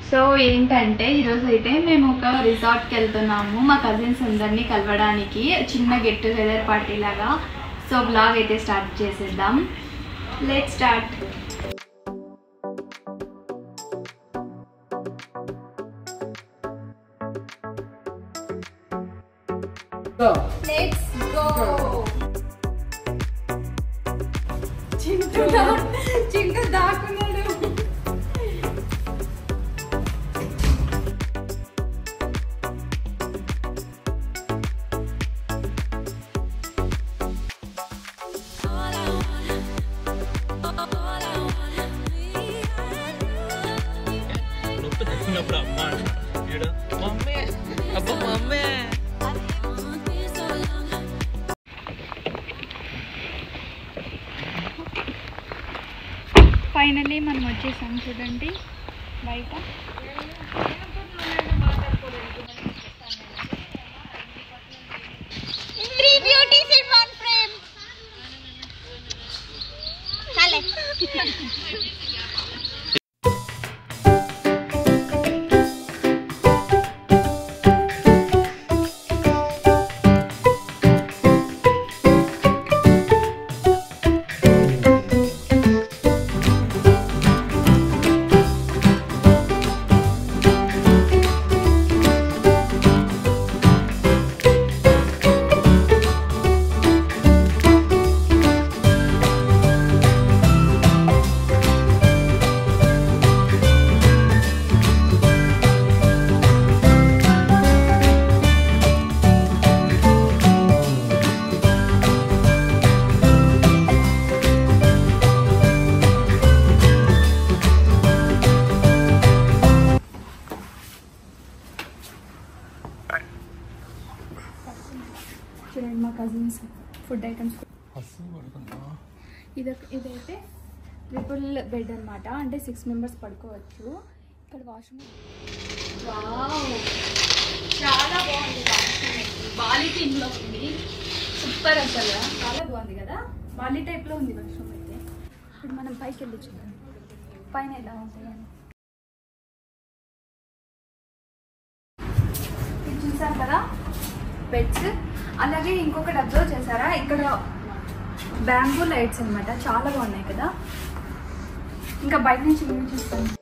So ఏంటంటే ఈరోజు అయితే మేము ఒక రిసార్ట్కి వెళ్తున్నాము మా కజిన్స్ అందరినీ కలవడానికి, చిన్న గెట్ టుగెదర్ పార్టీ లాగా. సో బ్లాగ్ అయితే స్టార్ట్ చేసేద్దాం. Let's start. Let's go. Chintu దాక్కున్నాడు. ఫైనల్లీ మనం వచ్చేసాం చూడండి బయట. చూడండి మా కజిన్స్ ఫుడ్ ఐటమ్స్. ఇదైతే ట్రిపుల్ బెడ్ అనమాట, అంటే 6 మెంబర్స్ పడుకోవచ్చు. ఇక్కడ వాష్రూమ్ చాలా బాగుంది. బాలి థీమ్లో ఉంది, సూపర్ అసలు చాలా బాగుంది కదా. బాలి టైప్లో ఉంది వాష్రూమ్ అయితే. ఇప్పుడు మనం పైకి వెళ్ళి చూద్దాం పైన ఎలా ఉంటాయని. ఇది చూసారు కదా బెడ్స్. అలాగే ఇంకొకటి అబ్జర్వ్ చేశారా, ఇక్కడ బ్యాంబూ లైట్స్ అనమాట, చాలా బాగున్నాయి కదా. ఇంకా బయట నుంచి వ్యూ చూస్తాను.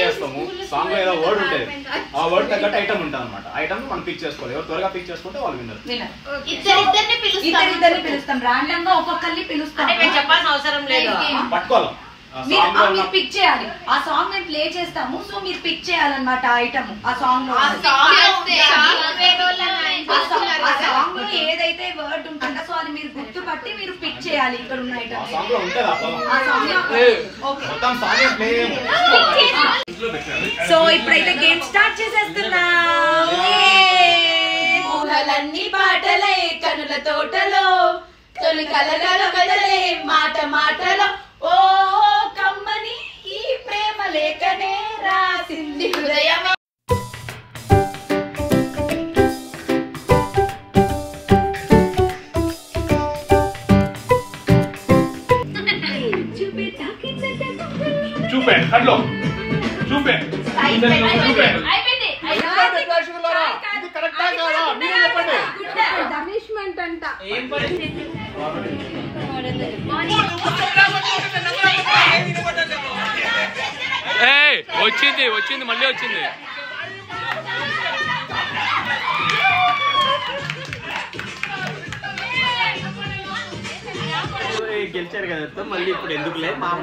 చేస్తాము, సాంగ్ లో ఏదో వర్డ్ ఉంటుంది, ఆ వర్డ్ తగ్గట్టు ఐటమ్ ఉంటుంది అనమాట. ఐటమ్ మనం పిక్ చేసుకోవాలి, ఎవరు త్వరగా పిక్ చేసుకుంటే వాళ్ళు విన్నర్. ఇద్దరిద్దరిని పిలుస్తాం, రాండమ్ గా ఒక్కొక్కరిని పిలుస్తాం, చెప్పాల్సిన అవసరం లేదు. పట్టుకోవాలి, మీరు పిక్ చేయాలి. ఆ సాంగ్ మేము ప్లే చేస్తాము, సో మీరు పిక్ చేయాలన్నమాట ఐటమ్. ఆ సాంగ్ లో ఏదైతే వర్డ్ ఉంటుందో సో అది మీరు గుర్తుపట్టి మీరు పిక్ చేయాలి. ఇక్కడ ఉన్న ఐటమ్ సో ఇప్పుడైతే గేమ్ స్టార్ట్ చేసేస్తున్నా. ఊహలన్నీ పాటలే కనుల తోటలో, తొలి కలలలో కదలే మాట మాటలో, ఓ కమ్మని ఈ ప్రేమ లేఖనే రాసింది హృదయం. చూపే కట్లో చూపే వచ్చింది వచ్చింది మళ్ళీ వచ్చింది. గెలిచారు కదా మళ్ళీ ఇప్పుడు ఎందుకులే మామ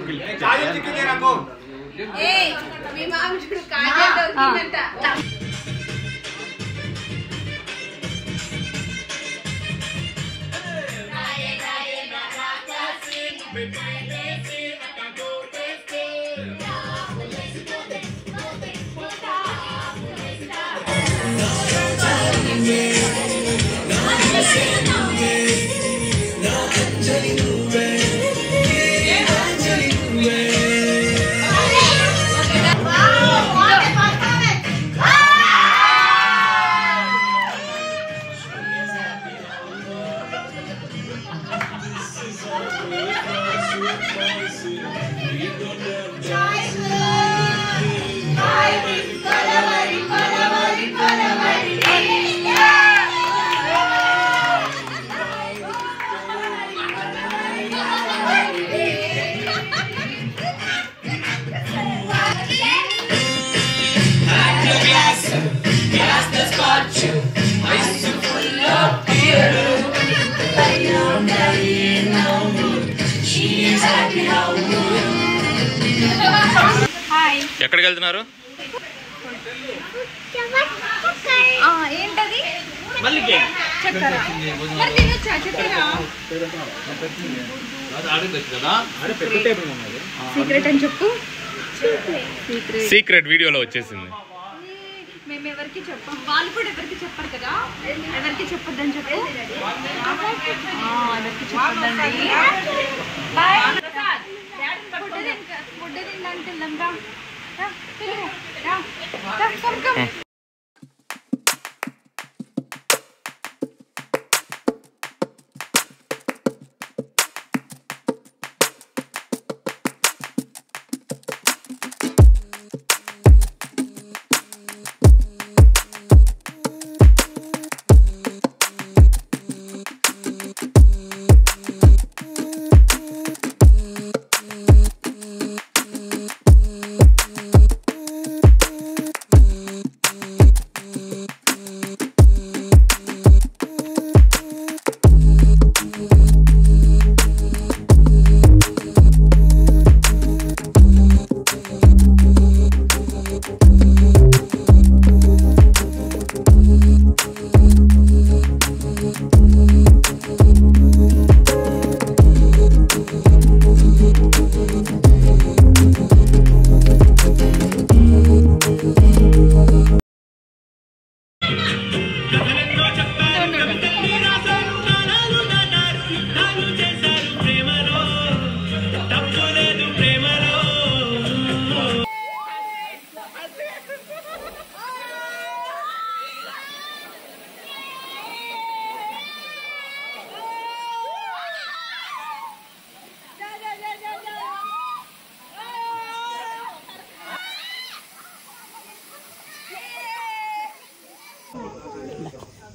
ఎక్కడికి వెళ్తున్నారు? ఏంటది? సీక్రెట్ అని చెప్పు. సీక్రెట్ వీడియోలో వచ్చేసింది. మేము ఎవరికి చెప్పాం, వాళ్ళు కూడా ఎవరికి చెప్పరు కదా. ఎవరికి చెప్పొద్దని చెప్పు. ఎవరికి చెప్పొద్దండి. ఫుడ్ తినడానికి వెళ్దాం.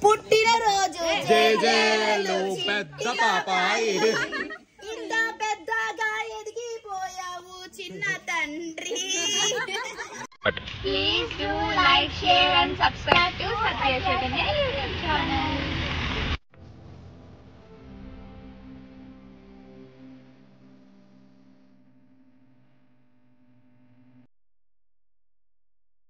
పుట్టినరోజు జయ జయలు పెద్ద పాపాయి. ఇంత పెద్దగా ఎదిగిపోయావు చిన్న తండ్రి. Please do like, share and subscribe to Satya Chaitanya YouTube channel.